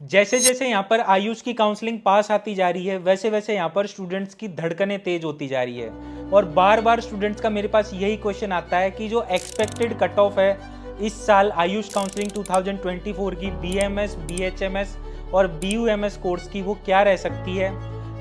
जैसे जैसे यहाँ पर आयुष की काउंसलिंग पास आती जा रही है वैसे वैसे यहाँ पर स्टूडेंट्स की धड़कनें तेज होती जा रही है और बार बार स्टूडेंट्स का मेरे पास यही क्वेश्चन आता है कि जो एक्सपेक्टेड कट ऑफ है इस साल आयुष काउंसलिंग 2024 की बीएमएस, बीएचएमएस और बीयूएमएस कोर्स की वो क्या रह सकती है।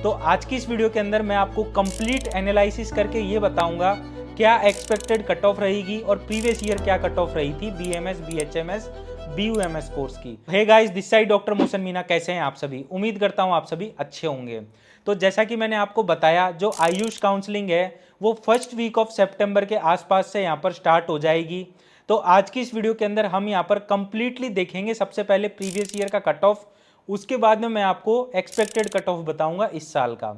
तो आज की इस वीडियो के अंदर मैं आपको कंप्लीट एनालिसिस करके ये बताऊंगा क्या एक्सपेक्टेड कट ऑफ रहेगी और प्रीवियस ईयर क्या कट ऑफ रही थी बीएमएस, बीएचएमएस, बीयूएमएस कोर्स की। Hey guys, this side doctor मोशन मीना। कैसे हैं आप सभी? उम्मीद करता हूं आप सभी अच्छे होंगे। तो जैसा कि मैंने आपको बताया, जो आयुष काउंसलिंग है वो फर्स्ट वीक ऑफ सितंबर के आसपास से यहाँ पर स्टार्ट हो जाएगी। तो आज की इस वीडियो के अंदर हम यहाँ पर कंप्लीटली देखेंगे सबसे पहले प्रीवियस ईयर का कट ऑफ, उसके बाद में मैं आपको एक्सपेक्टेड कट ऑफ बताऊंगा इस साल का।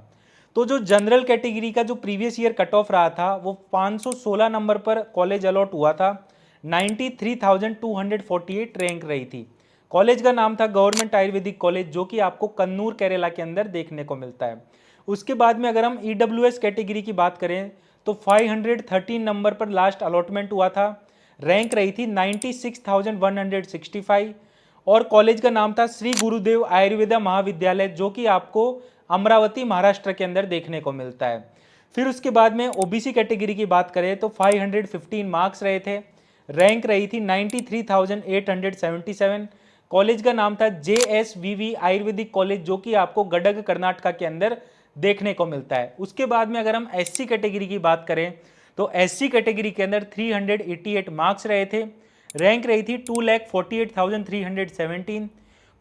तो जो जनरल कैटेगरी का जो प्रीवियस ईयर कट ऑफ रहा था वो 516 नंबर पर कॉलेज अलॉट हुआ था। 93,248 रैंक रही थी। कॉलेज का नाम था गवर्नमेंट आयुर्वेदिक कॉलेज, जो कि आपको कन्नूर केरला के अंदर देखने को मिलता है। उसके बाद में अगर हम ईडब्ल्यूएस कैटेगरी की बात करें तो 513 नंबर पर लास्ट अलॉटमेंट हुआ था। रैंक रही थी 96,165 और कॉलेज का नाम था श्री गुरुदेव आयुर्वेदा महाविद्यालय, जो कि आपको अमरावती महाराष्ट्र के अंदर देखने को मिलता है। फिर उसके बाद में ओबीसी कैटेगरी की बात करें तो 515 मार्क्स रहे थे। रैंक रही थी 93,877। कॉलेज का नाम था JSVV आयुर्वेदिक कॉलेज, जो कि आपको गडग कर्नाटका के अंदर देखने को मिलता है। उसके बाद में अगर हम एससी कैटेगरी की बात करें तो एससी कैटेगरी के अंदर 388 मार्क्स रहे थे। रैंक रही थी 2,48,317।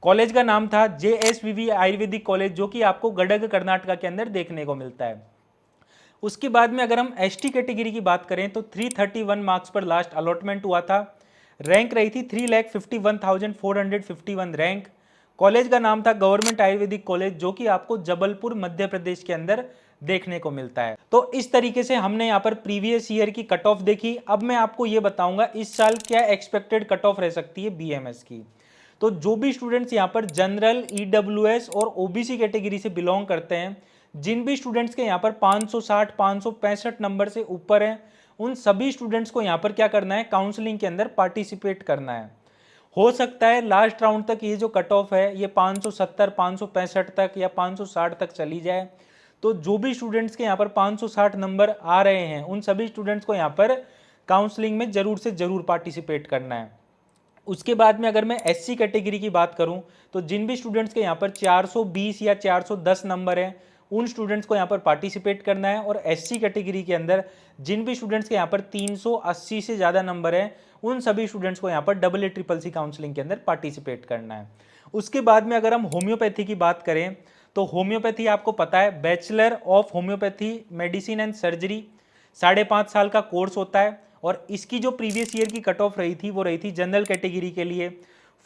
कॉलेज का नाम था JSVV आयुर्वेदिक कॉलेज, जो कि आपको गडग कर्नाटका के अंदर देखने को मिलता है। उसके बाद में अगर हम एसटी कैटेगरी की बात करें तो 331 मार्क्स पर लास्ट अलॉटमेंट हुआ था। रैंक रही थी 3,51,451 रैंक। कॉलेज का नाम था गवर्नमेंट आयुर्वेदिक कॉलेज, जो कि आपको जबलपुर मध्य प्रदेश के अंदर देखने को मिलता है। तो इस तरीके से हमने यहाँ पर प्रीवियस ईयर की कट ऑफ देखी। अब मैं आपको ये बताऊंगा इस साल क्या एक्सपेक्टेड कट ऑफ रह सकती है बीएमएस की। तो जो भी स्टूडेंट्स यहाँ पर जनरल, ईडब्ल्यूएस और ओबीसी कैटेगरी से बिलोंग करते हैं, जिन भी स्टूडेंट्स के यहाँ पर 560 565 नंबर से ऊपर हैं, उन सभी स्टूडेंट्स को यहाँ पर क्या करना है, काउंसलिंग के अंदर पार्टिसिपेट करना है। हो सकता है लास्ट राउंड तक ये जो कट ऑफ है ये 570 565 तक या 560 तक चली जाए। तो जो भी स्टूडेंट्स के यहाँ पर 560 नंबर आ रहे हैं उन सभी स्टूडेंट्स को यहाँ पर काउंसलिंग में जरूर से जरूर पार्टिसिपेट करना है। उसके बाद में अगर मैं एससी कैटेगरी की बात करूं तो जिन भी स्टूडेंट्स के यहाँ पर 420 या 410 नंबर हैं उन स्टूडेंट्स को यहाँ पर पार्टिसिपेट करना है। और एससी कैटेगरी के अंदर जिन भी स्टूडेंट्स के यहाँ पर 380 से ज़्यादा नंबर हैं उन सभी स्टूडेंट्स को यहाँ पर AA काउंसलिंग के अंदर पार्टिसिपेट करना है। उसके बाद में अगर हम होम्योपैथी की बात करें तो होम्योपैथी आपको पता है bachelor of homeopathy medicine and surgery 5.5 साल का कोर्स होता है। और इसकी जो प्रीवियस ईयर की कट ऑफ रही थी वो रही थी जनरल कैटेगरी के लिए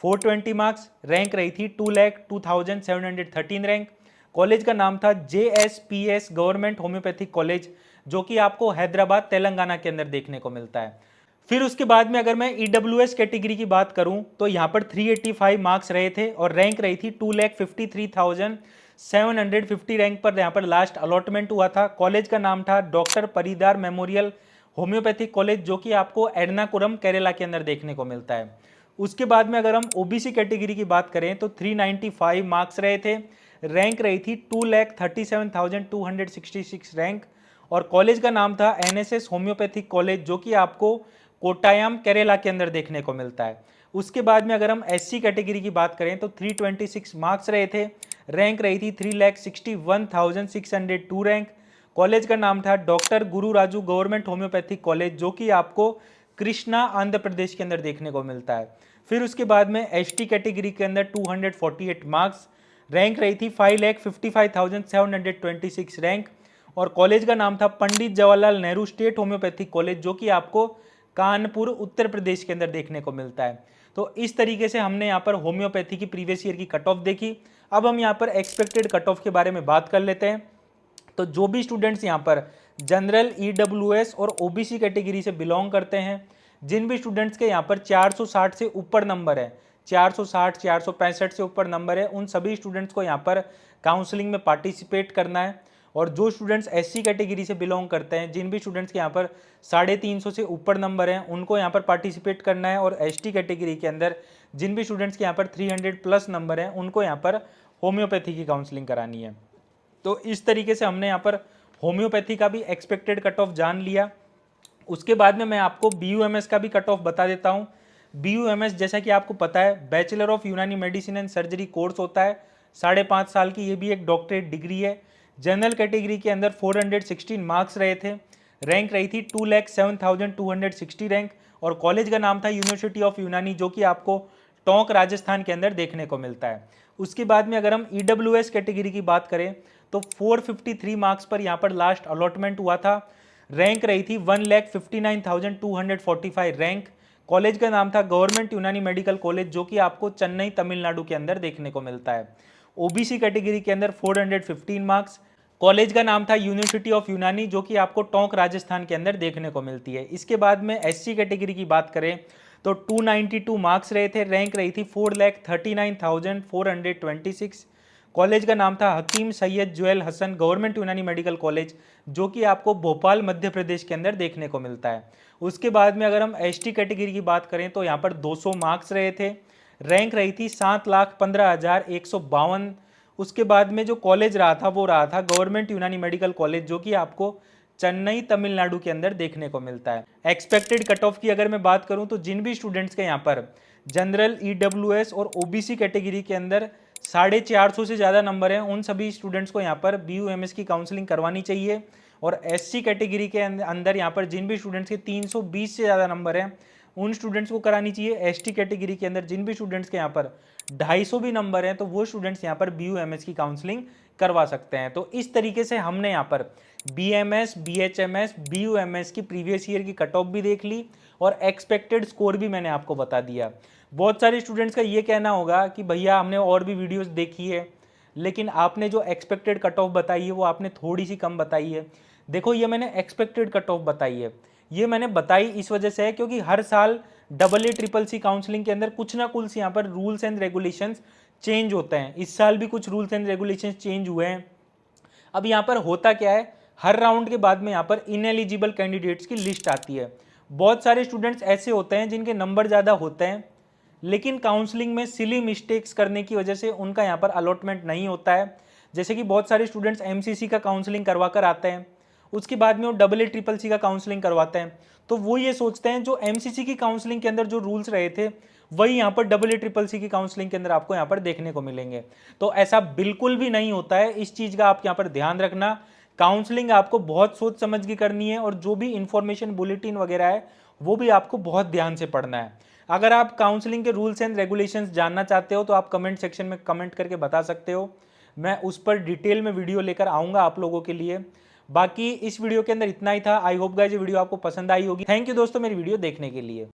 420 मार्क्स। रैंक रही थी 2,02,713 रैंक। कॉलेज का नाम था JSPS गवर्नमेंट होम्योपैथिक कॉलेज, जो कि आपको हैदराबाद तेलंगाना के अंदर देखने को मिलता है। फिर उसके बाद में अगर मैं ईडब्ल्यूएस कैटेगरी की बात करूं तो यहाँ पर 385 मार्क्स रहे थे और रैंक रही थी 2,53,750 रैंक पर यहाँ पर लास्ट अलॉटमेंट हुआ था। कॉलेज का नाम था डॉक्टर परिदार मेमोरियल होम्योपैथिक कॉलेज, जो कि आपको एर्नाकुलम केरला के अंदर देखने को मिलता है। उसके बाद में अगर हम ओबीसी कैटेगरी की बात करें तो 395 मार्क्स रहे थे। रैंक रही थी 2,37,266 रैंक। और कॉलेज का नाम था NSS होम्योपैथिक कॉलेज, जो कि आपको कोट्टायम केरला के अंदर देखने को मिलता है। उसके बाद में अगर हम एससी कैटेगरी की बात करें तो 326 मार्क्स रहे थे। रैंक रही थी 3,61,602 रैंक। कॉलेज का नाम था डॉक्टर गुरु राजू गवर्नमेंट होम्योपैथिक कॉलेज, जो कि आपको कृष्णा आंध्र प्रदेश के अंदर देखने को मिलता है। फिर उसके बाद में एसटी कैटेगरी के अंदर 248 मार्क्स। रैंक रही थी 5,55,726 रैंक। और कॉलेज का नाम था Pandit Jawaharlal Nehru state homoeopathic college, जो कि आपको कानपुर उत्तर प्रदेश के अंदर देखने को मिलता है। तो इस तरीके से हमने यहाँ पर होम्योपैथी की प्रीवियस ईयर की कट ऑफ देखी। अब हम यहाँ पर एक्सपेक्टेड कट ऑफ के बारे में बात कर लेते हैं। तो जो भी स्टूडेंट्स यहाँ पर जनरल, ईडब्ल्यूएस और ओबीसी कैटेगरी से बिलोंग करते हैं, जिन भी स्टूडेंट्स के यहाँ पर 460 से ऊपर नंबर है, 460 465 से ऊपर नंबर है, उन सभी स्टूडेंट्स को यहाँ पर काउंसलिंग में पार्टिसिपेट करना है। और जो स्टूडेंट्स एससी कैटेगरी से बिलोंग करते हैं, जिन भी स्टूडेंट्स के यहाँ पर 350 से ऊपर नंबर हैं, उनको यहाँ पर पार्टिसिपेट करना है। और एसटी कैटेगरी के अंदर जिन भी स्टूडेंट्स के यहाँ पर 300 प्लस नंबर हैं, उनको यहाँ पर होम्योपैथी की काउंसलिंग करानी है। तो इस तरीके से हमने यहाँ पर होम्योपैथी का भी एक्सपेक्टेड कट ऑफ जान लिया। उसके बाद में मैं आपको BUMS का भी कट ऑफ बता देता हूँ। BUMS जैसा कि आपको पता है, बैचलर ऑफ यूनानी मेडिसिन एंड सर्जरी कोर्स होता है, 5.5 साल की, ये भी एक डॉक्टरेट डिग्री है। जनरल कैटेगरी के अंदर 416 मार्क्स रहे थे, रैंक रही थी 2,07,260 रैंक, और कॉलेज का नाम था यूनिवर्सिटी ऑफ यूनानी, जो कि आपको टोंक राजस्थान के अंदर देखने को मिलता है। उसके बाद में अगर हम EWS कैटेगरी की बात करें तो 453 मार्क्स पर यहाँ पर लास्ट अलॉटमेंट हुआ था, रैंक रही थी 1,59,245 रैंक। कॉलेज का नाम था गवर्नमेंट यूनानी मेडिकल कॉलेज, जो कि आपको चेन्नई तमिलनाडु के अंदर देखने को मिलता है। OBC कैटेगरी के अंदर 415 मार्क्स, कॉलेज का नाम था यूनिवर्सिटी ऑफ यूनानी, जो कि आपको टोंक राजस्थान के अंदर देखने को मिलती है। इसके बाद में SC कैटेगरी की बात करें तो 292 मार्क्स रहे थे, रैंक रही थी 4,39,426। कॉलेज का नाम था हकीम सैयद जुएल हसन गवर्नमेंट यूनानी मेडिकल कॉलेज, जो कि आपको भोपाल मध्य प्रदेश के अंदर देखने को मिलता है। उसके बाद में अगर हम ST कैटेगरी की बात करें तो यहाँ पर 200 मार्क्स रहे थे, रैंक रही थी 7,15,152। उसके बाद में जो कॉलेज रहा था वो रहा था गवर्नमेंट यूनानी मेडिकल कॉलेज, जो कि आपको चेन्नई तमिलनाडु के अंदर देखने को मिलता है। एक्सपेक्टेड कट ऑफ की अगर मैं बात करूं तो जिन भी स्टूडेंट्स के यहाँ पर जनरल, EWS और OBC कैटेगरी के अंदर 450 से ज़्यादा नंबर हैं, उन सभी स्टूडेंट्स को यहाँ पर BUMS की काउंसलिंग करवानी चाहिए। और SC कैटेगरी के अंदर यहाँ पर जिन भी स्टूडेंट्स के 320 से ज़्यादा नंबर हैं, उन स्टूडेंट्स को करानी चाहिए। ST कैटेगरी के अंदर जिन भी स्टूडेंट्स के यहाँ पर 250 भी नंबर हैं, तो वो स्टूडेंट्स यहाँ पर BUMS की काउंसलिंग करवा सकते हैं। तो इस तरीके से हमने यहाँ पर BMS, BHMS, BUMS की प्रीवियस ईयर की कट ऑफ भी देख ली और एक्सपेक्टेड स्कोर भी मैंने आपको बता दिया। बहुत सारे स्टूडेंट्स का ये कहना होगा कि भैया हमने और भी वीडियोस देखी है, लेकिन आपने जो एक्सपेक्टेड कट ऑफ बताई है वो आपने थोड़ी सी कम बताई है। देखो, ये मैंने एक्सपेक्टेड कट ऑफ बताई है, ये मैंने बताई इस वजह से है क्योंकि हर साल AA CCC काउंसलिंग के अंदर कुछ ना कुछ यहाँ पर रूल्स एंड रेगुलेशंस चेंज होते हैं। इस साल भी कुछ रूल्स एंड रेगुलेशंस चेंज हुए हैं। अब यहाँ पर होता क्या है, हर राउंड के बाद में यहाँ पर इनएलिजिबल कैंडिडेट्स की लिस्ट आती है। बहुत सारे स्टूडेंट्स ऐसे होते हैं जिनके नंबर ज़्यादा होते हैं, लेकिन काउंसलिंग में सिली मिस्टेक्स करने की वजह से उनका यहाँ पर अलॉटमेंट नहीं होता है। जैसे कि बहुत सारे स्टूडेंट्स MCC का काउंसलिंग करवा कर आते हैं, उसके बाद में वो AA CCC का काउंसलिंग करवाते हैं, तो वो ये सोचते हैं जो MCC की काउंसलिंग के अंदर जो रूल्स रहे थे वही यहाँ पर AA CCC की काउंसलिंग के अंदर आपको यहाँ पर देखने को मिलेंगे। तो ऐसा बिल्कुल भी नहीं होता है, इस चीज़ का आप यहाँ पर ध्यान रखना। काउंसलिंग आपको बहुत सोच समझ के करनी है और जो भी इंफॉर्मेशन बुलेटिन वगैरह है वो भी आपको बहुत ध्यान से पढ़ना है। अगर आप काउंसलिंग के रूल्स एंड रेगुलेशंस जानना चाहते हो तो आप कमेंट सेक्शन में कमेंट करके बता सकते हो, मैं उस पर डिटेल में वीडियो लेकर आऊँगा आप लोगों के लिए। बाकी इस वीडियो के अंदर इतना ही था। आई होप गाइस ये वीडियो आपको पसंद आई होगी। थैंक यू दोस्तों मेरी वीडियो देखने के लिए।